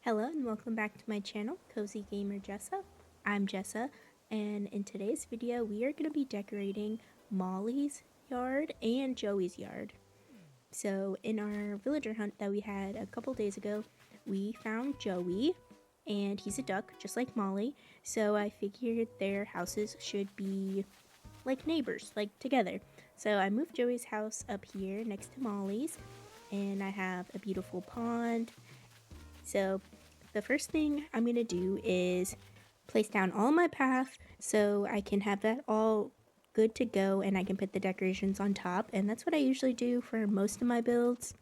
Hello and welcome back to my channel, Cozy Gamer Jessa. I'm Jessa, and in today's video we are going to be decorating Molly's yard and Joey's yard. So in our villager hunt that we had a couple days ago, we found Joey, and he's a duck just like Molly, so I figured their houses should be like neighbors, like together. So I moved Joey's house up here next to Molly's, and I have a beautiful pond. So the first thing I'm going to do is place down all my path so I can have that all good to go and I can put the decorations on top, and that's what I usually do for most of my builds.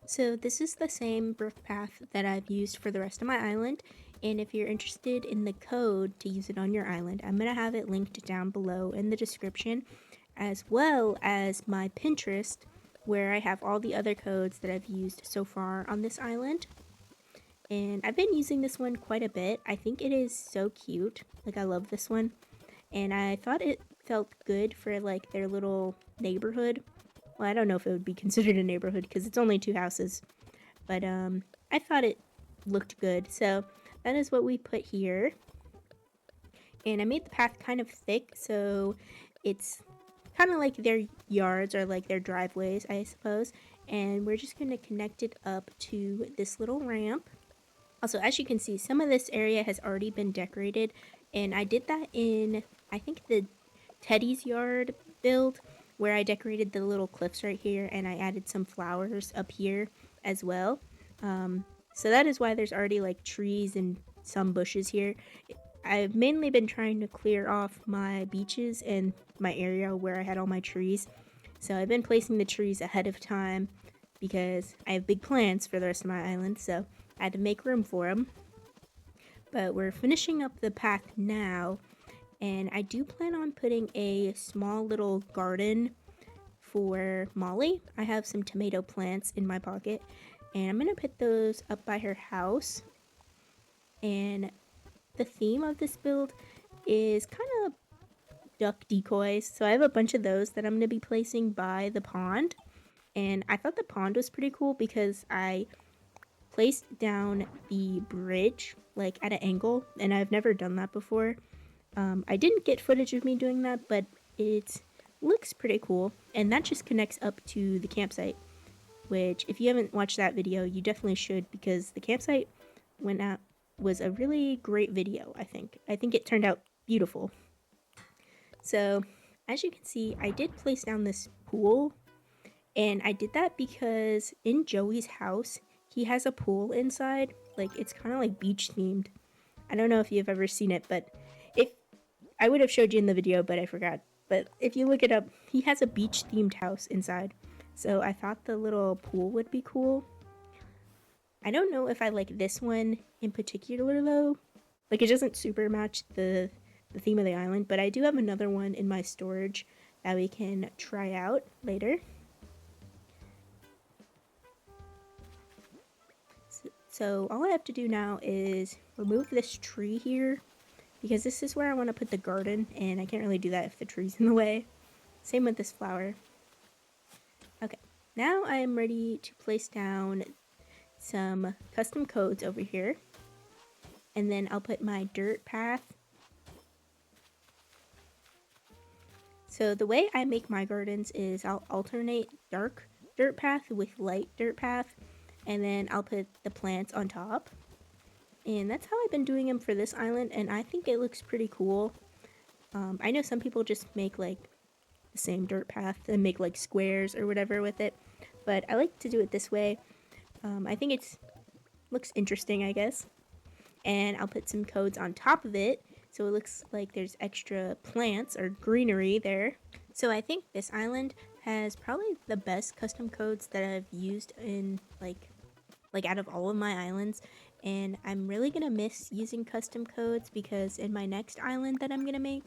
So this is the same brick path that I've used for the rest of my island, and if you're interested in the code to use it on your island, I'm going to have it linked down below in the description, as well as my Pinterest where I have all the other codes that I've used so far on this island. And I've been using this one quite a bit. I think it is so cute. Like, I love this one. And I thought it felt good for like their little neighborhood. Well, I don't know if it would be considered a neighborhood because it's only 2 houses. But I thought it looked good. So that is what we put here. And I made the path kind of thick, so it's kind of like their yards or like their driveways, I suppose. And we're just going to connect it up to this little ramp. Also, as you can see, some of this area has already been decorated, and I did that in, I think, the Teddy's yard build, where I decorated the little cliffs right here, and I added some flowers up here as well. So that is why there's already like trees and some bushes here. I've mainly been trying to clear off my beaches and my area where I had all my trees. So I've been placing the trees ahead of time because I have big plans for the rest of my island, so I had to make room for them. But we're finishing up the path now, and I do plan on putting a small little garden for Molly. I have some tomato plants in my pocket, and I'm going to put those up by her house. And the theme of this build is kind of duck decoys, so I have a bunch of those that I'm going to be placing by the pond. And I thought the pond was pretty cool because I placed down the bridge like at an angle, and I've never done that before. I didn't get footage of me doing that, but it looks pretty cool, and that just connects up to the campsite, which if you haven't watched that video, you definitely should, because the campsite was a really great video. I think it turned out beautiful. So as you can see, I did place down this pool, and I did that because in Joey's house he has a pool inside. Like, it's kind of like beach themed. I don't know if you've ever seen it, but if I would have showed you in the video, but I forgot. But if you look it up, he has a beach themed house inside. So I thought the little pool would be cool. I don't know if I like this one in particular though. Like, it doesn't super match the theme of the island, but I do have another one in my storage that we can try out later. So all I have to do now is remove this tree here, because this is where I want to put the garden, and I can't really do that if the tree's in the way. Same with this flower. Okay, now I am ready to place down some custom codes over here, and then I'll put my dirt path. So the way I make my gardens is I'll alternate dark dirt path with light dirt path, and then I'll put the plants on top. And that's how I've been doing them for this island, and I think it looks pretty cool. I know some people just make like the same dirt path and make like squares or whatever with it, but I like to do it this way. I think it looks interesting, I guess. And I'll put some codes on top of it so it looks like there's extra plants or greenery there. So I think this island has probably the best custom codes that I've used in like out of all of my islands, and I'm really gonna miss using custom codes because in my next island that I'm gonna make,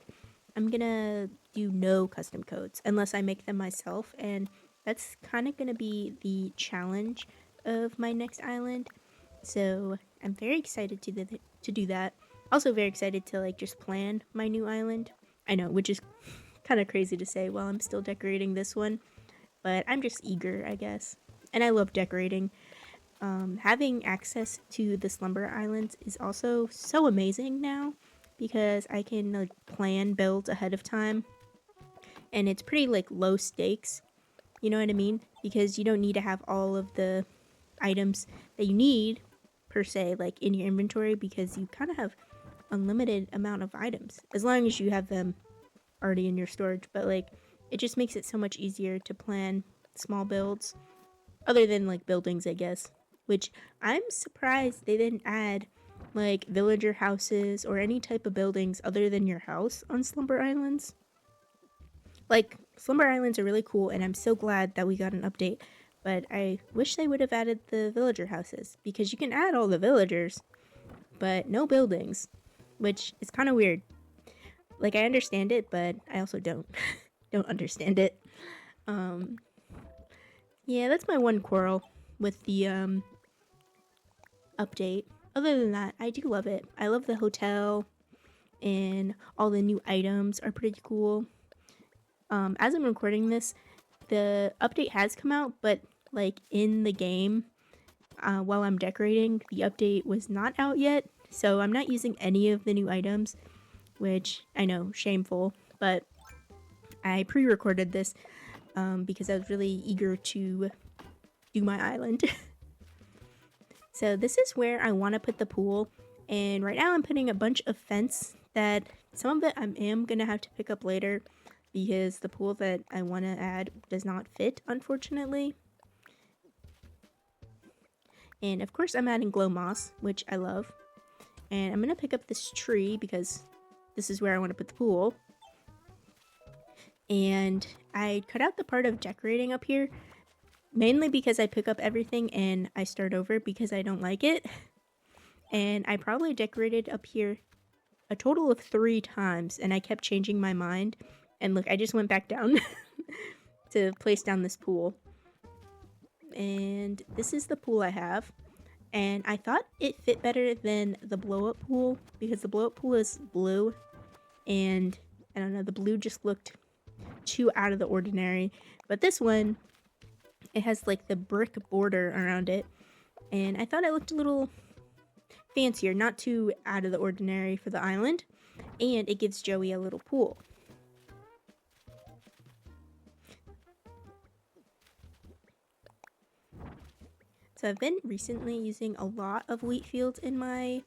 I'm gonna do no custom codes unless I make them myself, and that's kind of gonna be the challenge of my next island. So I'm very excited to do that. Also very excited to like just plan my new island. I know, which is kind of crazy to say while I'm still decorating this one, but I'm just eager, I guess. And I love decorating. Having access to the slumber islands is also so amazing now because I can like plan builds ahead of time, and it's pretty like low stakes. You know what I mean? Because you don't need to have all of the items that you need per se like in your inventory, because you kind of have unlimited amount of items as long as you have them already in your storage. But like it just makes it so much easier to plan small builds other than like buildings, I guess, which I'm surprised they didn't add like villager houses or any type of buildings other than your house on slumber islands. Like slumber islands are really cool, and I'm so glad that we got an update, but I wish they would have added the villager houses, because you can add all the villagers but no buildings, which is kind of weird. Like I understand it, but I also don't don't understand it. Um yeah, that's my one quarrel with the update. Other than that, I do love it. I love the hotel, and all the new items are pretty cool. As I'm recording this, the update has come out, but like in the game, while I'm decorating, the update was not out yet, so I'm not using any of the new items, which I know, shameful, but I pre-recorded this because I was really eager to do my island. So this is where I want to put the pool, and right now I'm putting a bunch of fence that some of it I am going to have to pick up later because the pool that I want to add does not fit, unfortunately. And of course I'm adding glow moss, which I love. And I'm going to pick up this tree because this is where I want to put the pool. And I cut out the part of decorating up here, mainly because I pick up everything and I start over because I don't like it. And I probably decorated up here a total of 3 times, and I kept changing my mind. And look, I just went back down to place down this pool. And this is the pool I have. And I thought it fit better than the blow-up pool because the blow-up pool is blue. And I don't know, the blue just looked too out of the ordinary. But this one, it has like the brick border around it. And I thought it looked a little fancier, not too out of the ordinary for the island. And it gives Joey a little pool. So I've been recently using a lot of wheat fields on my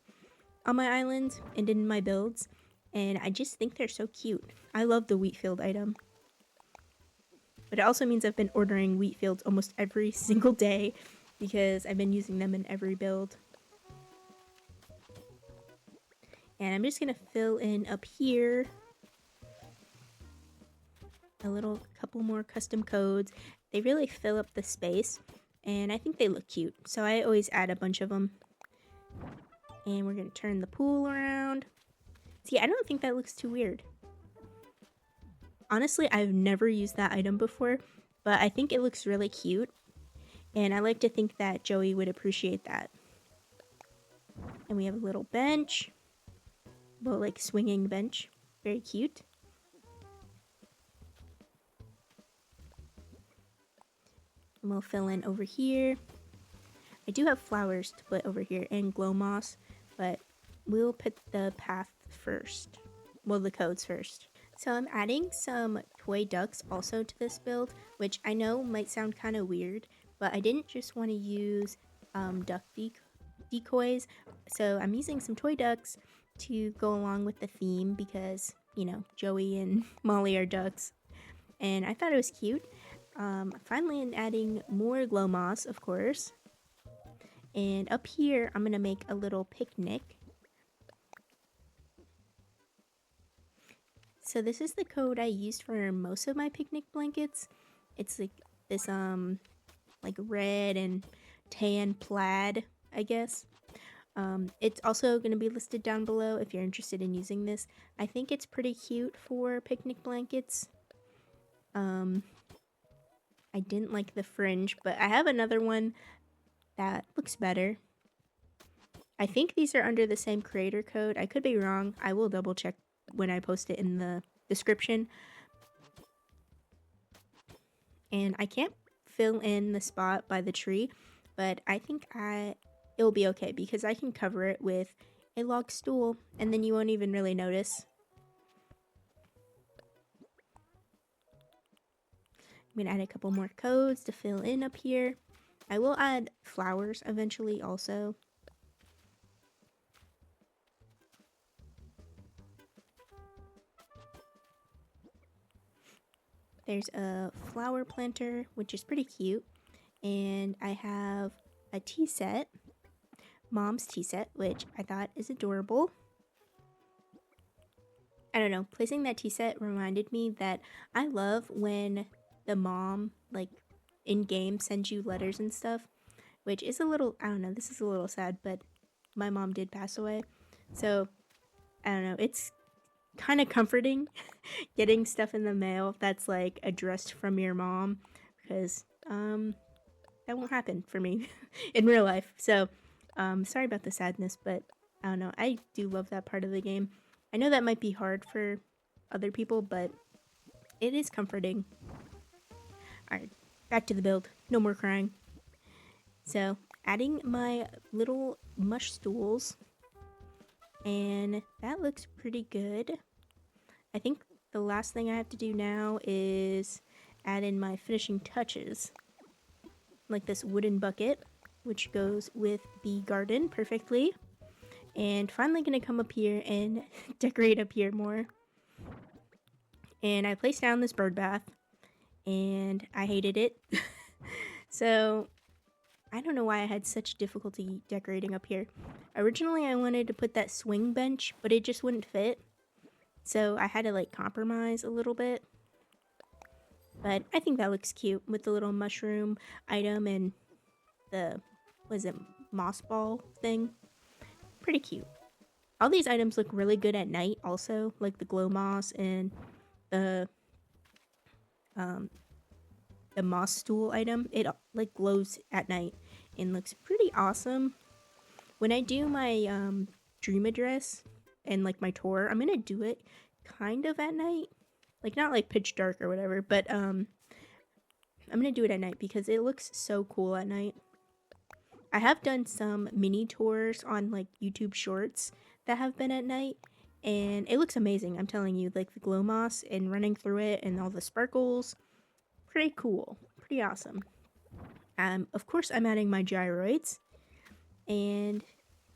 island and in my builds, and I just think they're so cute. I love the wheat field item. But it also means I've been ordering wheat fields almost every single day because I've been using them in every build. And I'm just gonna fill in up here a little couple more custom codes. They really fill up the space, and I think they look cute, so I always add a bunch of them. And we're gonna turn the pool around. See, I don't think that looks too weird. Honestly, I've never used that item before, but I think it looks really cute, and I like to think that Joey would appreciate that. And we have a little bench, little like swinging bench, very cute. And we'll fill in over here. I do have flowers to put over here and glow moss, but we'll put the path first. Well, the codes first. So I'm adding some toy ducks also to this build, which I know might sound kind of weird, but I didn't just want to use duck decoys. So I'm using some toy ducks to go along with the theme because, you know, Joey and Molly are ducks. And I thought it was cute. Finally, I'm adding more glow moss, of course. And up here, I'm going to make a little picnic. So this is the code I used for most of my picnic blankets. It's like this, like red and tan plaid, I guess. It's also going to be listed down below if you're interested in using this. I think it's pretty cute for picnic blankets. I didn't like the fringe, but I have another one that looks better. I think these are under the same creator code. I could be wrong. I will double check when I post it in the description. And I can't fill in the spot by the tree, but I think it'll be okay because I can cover it with a log stool and then you won't even really notice. I'm gonna add a couple more codes to fill in up here. I will add flowers eventually also. There's a flower planter, which is pretty cute. And I have a tea set, Mom's tea set, which I thought is adorable. I don't know, placing that tea set reminded me that I love when the mom, like, in-game sends you letters and stuff, which is a little, I don't know, this is a little sad, but my mom did pass away. So, I don't know, it's kind of comforting getting stuff in the mail that's, like, addressed from your mom, because, that won't happen for me in real life. So, sorry about the sadness, but I don't know. I do love that part of the game. I know that might be hard for other people, but it is comforting. Alright, back to the build. No more crying. So, adding my little mush stools, and that looks pretty good. I think the last thing I have to do now is add in my finishing touches, like this wooden bucket, which goes with the garden perfectly. And finally gonna come up here and decorate up here more. And I placed down this bird bath, and I hated it. So I don't know why I had such difficulty decorating up here. Originally I wanted to put that swing bench, but it just wouldn't fit. So I had to like compromise a little bit. But I think that looks cute with the little mushroom item and the, what is it, moss ball thing. Pretty cute. All these items look really good at night also, like the glow moss and the moss stool item. It like glows at night and looks pretty awesome. When I do my dream address and like my tour, I'm gonna do it kind of at night. Like not like pitch dark or whatever, but I'm gonna do it at night because it looks so cool at night. I have done some mini tours on like YouTube shorts that have been at night, and it looks amazing. I'm telling you, like the glow moss and running through it and all the sparkles, pretty cool, pretty awesome. Of course, I'm adding my gyroids, and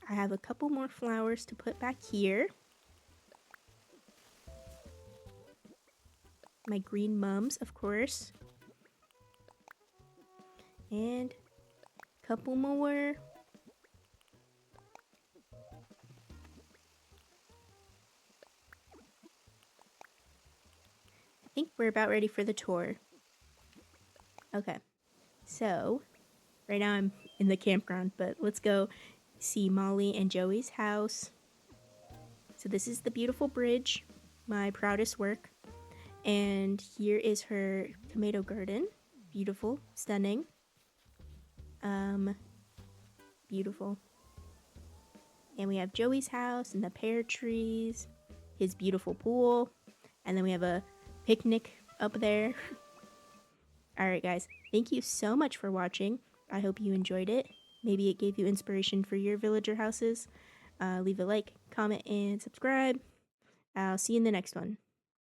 I have a couple more flowers to put back here. My green mums, of course, and a couple more. I think we're about ready for the tour. Okay, so right now I'm in the campground, but let's go see Molly and Joey's house. So this is the beautiful bridge, my proudest work. And here is her tomato garden. Beautiful, stunning. Beautiful. And we have Joey's house and the pear trees, his beautiful pool, and then we have a picnic up there. Alright guys, thank you so much for watching. I hope you enjoyed it. Maybe it gave you inspiration for your villager houses. Leave a like, comment, and subscribe. I'll see you in the next one.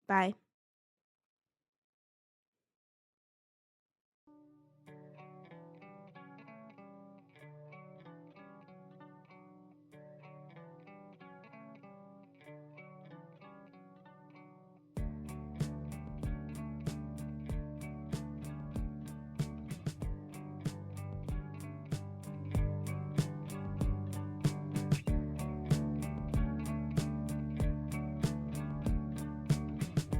Bye.